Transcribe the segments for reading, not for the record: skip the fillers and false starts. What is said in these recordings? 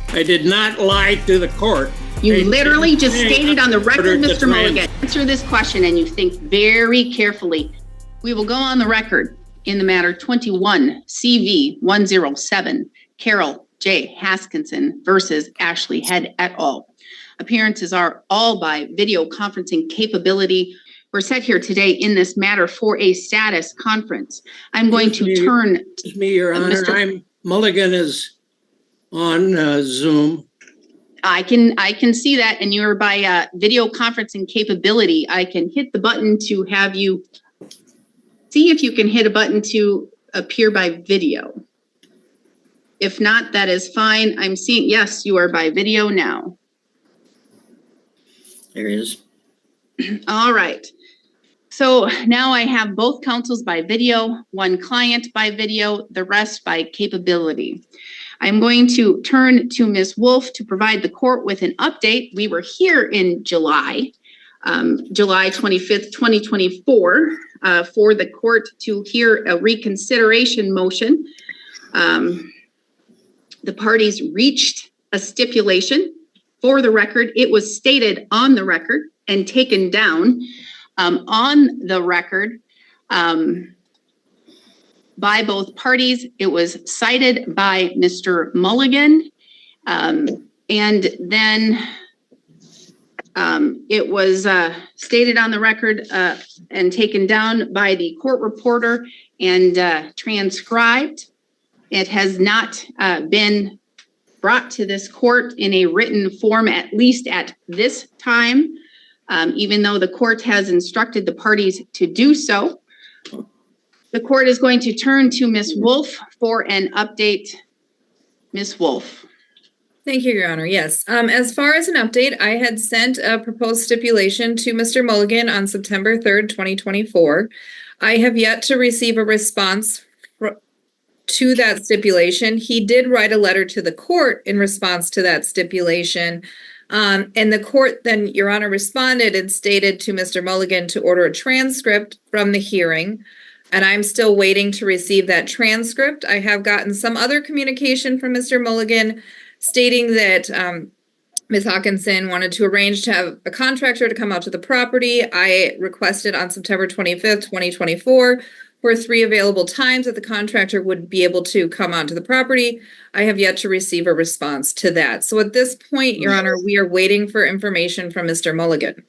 I did not lie to the court. You literally just stated on the record, Mr. Mulligan. Answer this question and you think very carefully. We will go on the record in the matter 21 CV 107, Carol J. Haskinson versus Ashley Head et al. Appearances are all by video conferencing capability. We're set here today in this matter for a status conference. I'm going to turn. Excuse me, Your Honor. Mulligan is on Zoom. I can see that, and you're by video conferencing capability. I can hit the button to have you see if you can hit a button to appear by video. If not, that is fine. I'm seeing, yes, you are by video now. There he is. All right. So now I have both counsels by video, one client by video, the rest by capability. I'm going to turn to Ms. Wolf to provide the court with an update. We were here in July 25th, 2024, for the court to hear a reconsideration motion. The parties reached a stipulation. For the record, it was stated on the record and taken down on the record by both parties. It was cited by Mr. Mulligan, and then it was stated on the record and taken down by the court reporter and transcribed. It has not been brought to this court in a written form, at least at this time, even though the court has instructed the parties to do so. The court is going to turn to Ms. Wolf for an update. Ms. Wolf. Thank you, Your Honor. Yes. As far as an update, I had sent a proposed stipulation to Mr. Mulligan on September 3rd, 2024. I have yet to receive a response to that stipulation. He did write a letter to the court in response to that stipulation. And the court then, Your Honor, responded and stated to Mr. Mulligan to order a transcript from the hearing. And I'm still waiting to receive that transcript. I have gotten some other communication from Mr. Mulligan stating that Ms. Hawkinson wanted to arrange to have a contractor to come out to the property. I requested on September 25th, 2024, for 3 available times that the contractor would be able to come onto the property. I have yet to receive a response to that. So at this point, Your Honor, we are waiting for information from Mr. Mulligan.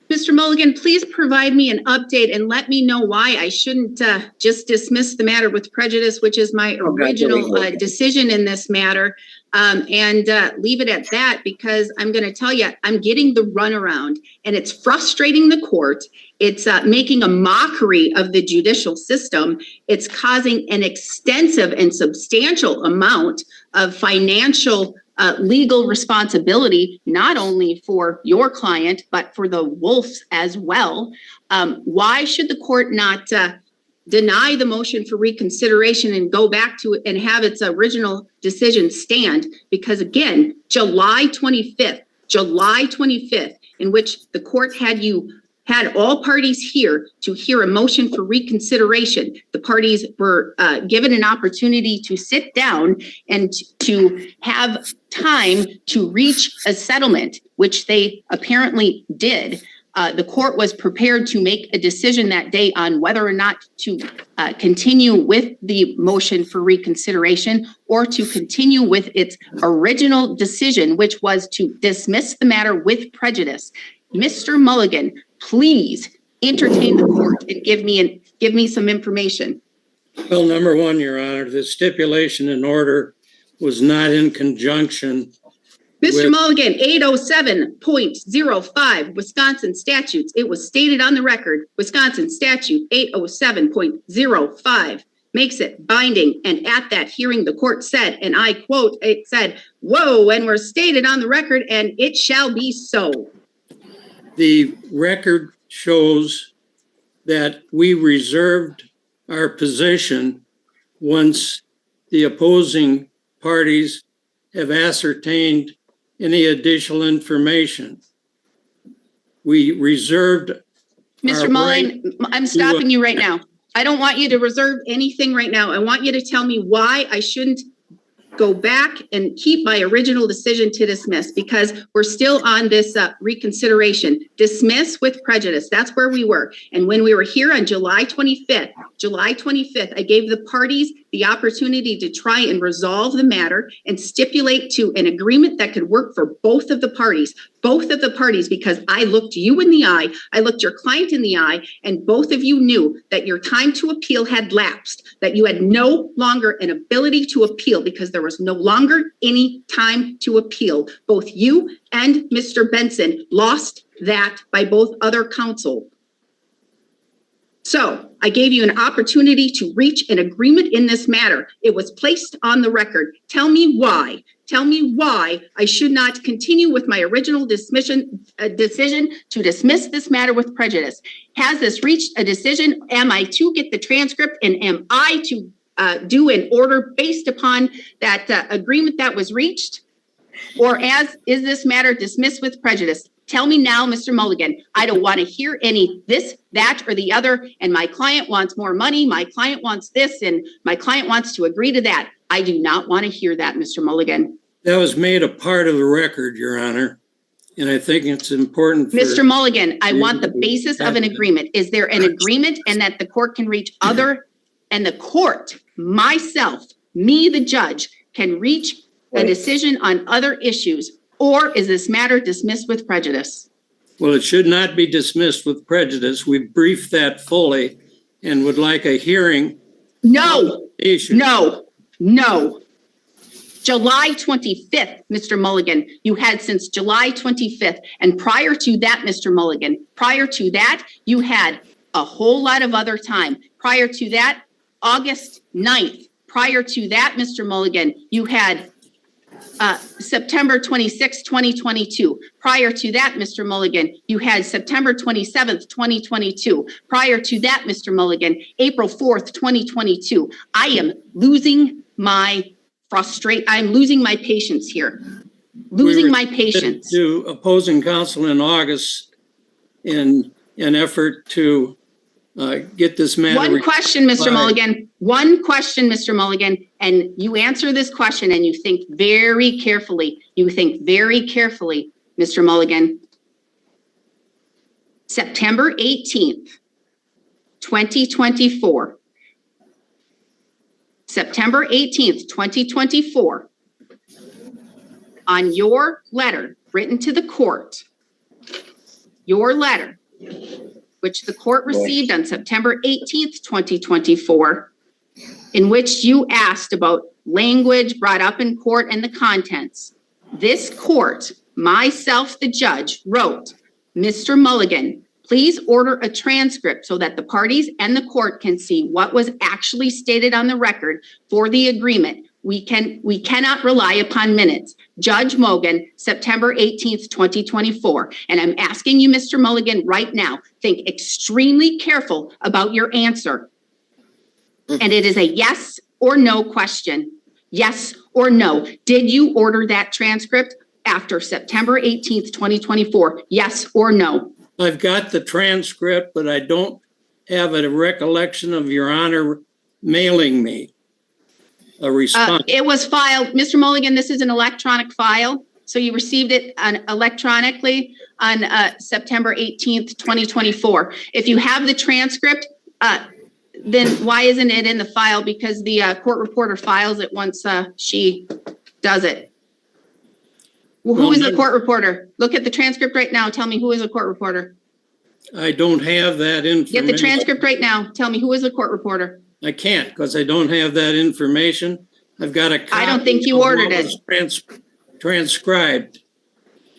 Mr. Mulligan, please provide me an update and let me know why I shouldn't just dismiss the matter with prejudice, which is my original decision in this matter, and leave it at that, because I'm going to tell you, I'm getting the runaround and it's frustrating the court. It's making a mockery of the judicial system. It's causing an extensive and substantial amount of financial legal responsibility, not only for your client, but for the Wolves as well. Why should the court not deny the motion for reconsideration and go back to it and have its original decision stand? Because again, July 25th, in which the court had all parties here to hear a motion for reconsideration. The parties were given an opportunity to sit down and to have time to reach a settlement, which they apparently did. The court was prepared to make a decision that day on whether or not to continue with the motion for reconsideration or to continue with its original decision, which was to dismiss the matter with prejudice. Mr. Mulligan, please entertain the court and give me some information. Well, number one, Your Honor, the stipulation in order was not in conjunction. Mr. Mulligan, 807.05 Wisconsin statutes. It was stated on the record, Wisconsin statute 807.05 makes it binding. And at that hearing, the court said, and I quote, it said, "Whoa," and were stated on the record, and it shall be so. The record shows that we reserved our position once the opposing parties have ascertained any additional information. We reserved. Mr. Mullen, I'm stopping you right now. I don't want you to reserve anything right now. I want you to tell me why I shouldn't go back and keep my original decision to dismiss, because we're still on this reconsideration. Dismiss with prejudice. That's where we were. And when we were here on July 25th, I gave the parties the opportunity to try and resolve the matter and stipulate to an agreement that could work for both of the parties, because I looked you in the eye, I looked your client in the eye, and both of you knew that your time to appeal had lapsed, that you had no longer an ability to appeal because there was no longer any time to appeal. Both you and Mr. Benson lost that by both other counsel. So I gave you an opportunity to reach an agreement in this matter. It was placed on the record. Tell me why. Tell me why I should not continue with my original decision to dismiss this matter with prejudice. Has this reached a decision? Am I to get the transcript, and am I to do an order based upon that agreement that was reached? Or is this matter dismissed with prejudice? Tell me now, Mr. Mulligan. I don't want to hear any this, that, or the other, and my client wants more money, my client wants this, and my client wants to agree to that. I do not want to hear that, Mr. Mulligan. That was made a part of the record, Your Honor, and I think it's important for... Mr. Mulligan, I want the basis of an agreement. Is there an agreement, and that the court can reach other, and the court, myself, me, the judge, can reach a decision on other issues? Or is this matter dismissed with prejudice? Well, it should not be dismissed with prejudice. We briefed that fully and would like a hearing. No. July 25th, Mr. Mulligan, you had since July 25th. And prior to that, Mr. Mulligan, you had a whole lot of other time. Prior to that, August 9th. Prior to that, Mr. Mulligan, you had September 26, 2022. Prior to that, Mr. Mulligan, you had September 27th, 2022. Prior to that, Mr. Mulligan, April 4th, 2022. I am losing my patience here. My patience. To opposing counsel in August in an effort to get this matter. One question, Mr. Mulligan, and you answer this question and you think very carefully. Mr. Mulligan. September 18th, 2024. September 18th, 2024. On your letter written to the court, which the court received on September 18th, 2024, in which you asked about language brought up in court and the contents. This court, myself, the judge, wrote, Mr. Mulligan, please order a transcript so that the parties and the court can see what was actually stated on the record for the agreement. We cannot rely upon minutes. Judge Mogan, September 18th, 2024. And I'm asking you, Mr. Mulligan, right now, think extremely careful about your answer. And it is a yes or no question. Yes or no. Did you order that transcript after September 18th, 2024? Yes or no? I've got the transcript, but I don't have a recollection of Your Honor mailing me a response. It was filed, Mr. Mulligan, this is an electronic file. So you received it electronically on September 18th, 2024. If you have the transcript, then why isn't it in the file? Because the court reporter files it once she does it. Well, who is the court reporter? Look at the transcript right now. Tell me who is a court reporter. I don't have that information. Get the transcript right now. Tell me who is a court reporter. I can't because I don't have that information. I've got a copy. I don't think you ordered it. Transcribed.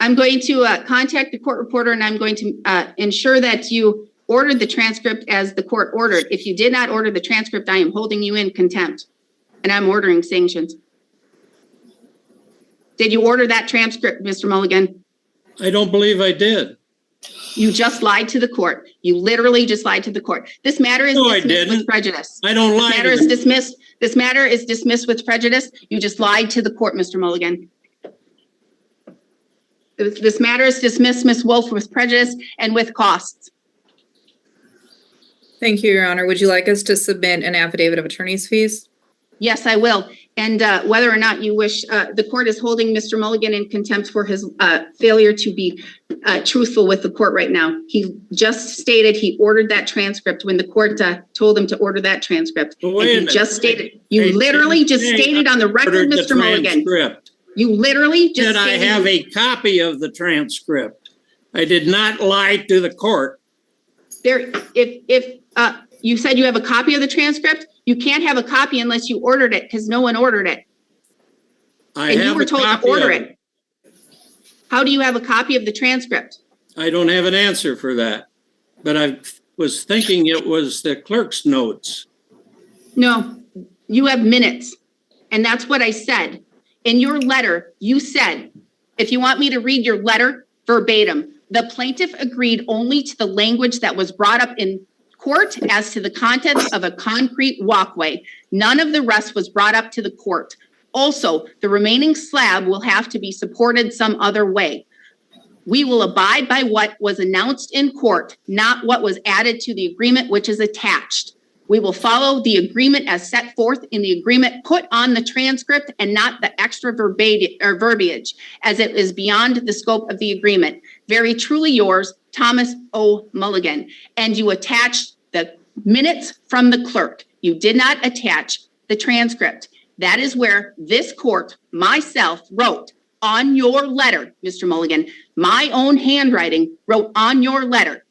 I'm going to contact the court reporter and I'm going to ensure that you ordered the transcript as the court ordered. If you did not order the transcript, I am holding you in contempt and I'm ordering sanctions. Did you order that transcript, Mr. Mulligan? I don't believe I did. You just lied to the court. You literally just lied to the court. This matter is dismissed with prejudice. I don't lie. This matter is dismissed with prejudice. You just lied to the court, Mr. Mulligan. This matter is dismissed, Ms. Wolf, with prejudice and with costs. Thank you, Your Honor. Would you like us to submit an affidavit of attorney's fees? Yes, I will. And whether or not you wish, the court is holding Mr. Mulligan in contempt for his failure to be truthful with the court right now. He just stated he ordered that transcript when the court told him to order that transcript. But And wait a he minute. just stated, I you literally just didn't say stated on the record, ordered the Mr. Mulligan. transcript. You literally just Did I stated. have a copy of the transcript? I did not lie to the court. There, if you said you have a copy of the transcript, you can't have a copy unless you ordered it because no one ordered it. I And you have were a told to copy of order it. it. How do you have a copy of the transcript? I don't have an answer for that, but I was thinking it was the clerk's notes. No, you have minutes. And that's what I said. In your letter, you said, if you want me to read your letter verbatim, the plaintiff agreed only to the language that was brought up in court as to the contents of a concrete walkway. None of the rest was brought up to the court. Also, the remaining slab will have to be supported some other way. We will abide by what was announced in court, not what was added to the agreement which is attached. We will follow the agreement as set forth in the agreement put on the transcript and not the extra verbiage, as it is beyond the scope of the agreement. Very truly yours, Thomas O. Mulligan. And you attached the minutes from the clerk. You did not attach the transcript. That is where this court, myself, wrote on your letter, Mr. Mulligan, my own handwriting wrote on your letter,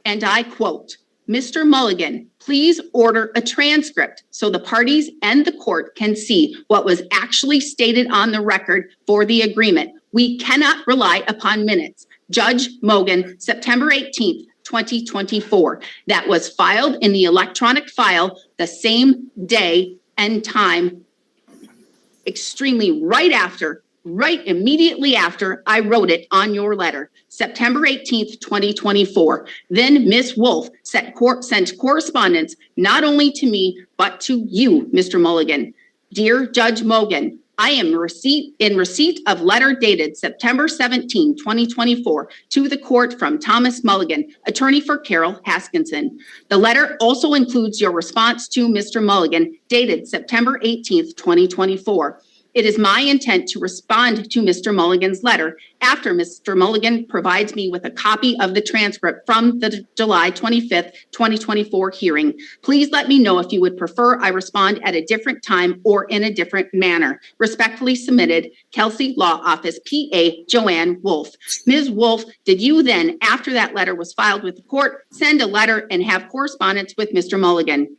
and I quote, Mr. Mulligan, please order a transcript so the parties and the court can see what was actually stated on the record for the agreement. We cannot rely upon minutes. Judge Mogan, September 18th, 2024. That was filed in the electronic file the same day and time, extremely right immediately after I wrote it on your letter, September 18th, 2024. Then Ms. Wolf sent correspondence not only to me, but to you, Mr. Mulligan. Dear Judge Mogan, I am in receipt of letter dated September 17, 2024 to the court from Thomas Mulligan, attorney for Carol Haskinson. The letter also includes your response to Mr. Mulligan dated September 18th, 2024. It is my intent to respond to Mr. Mulligan's letter after Mr. Mulligan provides me with a copy of the transcript from the July 25th, 2024 hearing. Please let me know if you would prefer I respond at a different time or in a different manner. Respectfully submitted, Kelsey Law Office, PA Joanne Wolf. Ms. Wolf, did you then, after that letter was filed with the court, send a letter and have correspondence with Mr. Mulligan?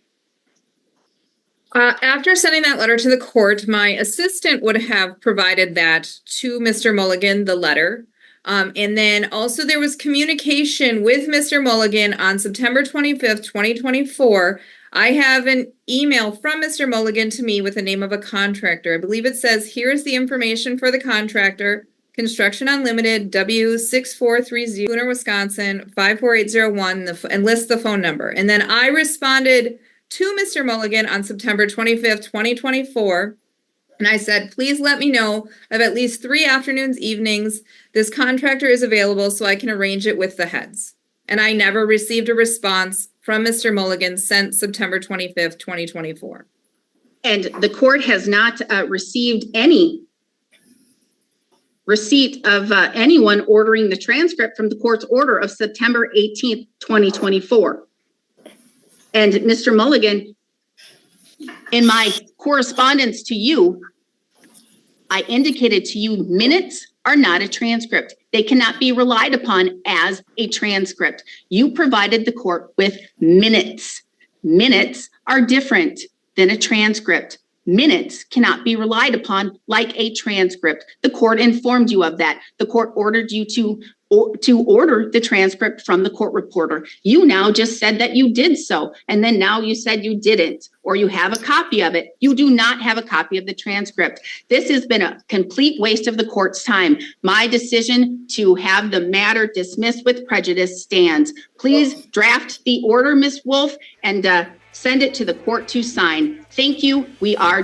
After sending that letter to the court, my assistant would have provided that to Mr. Mulligan, the letter. And then also there was communication with Mr. Mulligan on September 25th, 2024. I have an email from Mr. Mulligan to me with the name of a contractor. I believe it says, here's the information for the contractor. Construction Unlimited, W6430, Schooner, Wisconsin, 54801, and lists the phone number. And then I responded to Mr. Mulligan on September 25th, 2024. And I said, please let me know of at least 3 afternoons, evenings. This contractor is available so I can arrange it with the heads. And I never received a response from Mr. Mulligan since September 25th, 2024. And the court has not received any receipt of anyone ordering the transcript from the court's order of September 18th, 2024. And Mr. Mulligan, in my correspondence to you, I indicated to you minutes are not a transcript. They cannot be relied upon as a transcript. You provided the court with minutes. Minutes are different than a transcript. Minutes cannot be relied upon like a transcript. The court informed you of that. The court ordered you to order the transcript from the court reporter. You now just said that you did so, and then now you said you didn't, or you have a copy of it. You do not have a copy of the transcript. This has been a complete waste of the court's time. My decision to have the matter dismissed with prejudice stands. Please draft the order, Ms. Wolf, and send it to the court to sign. Thank you. We are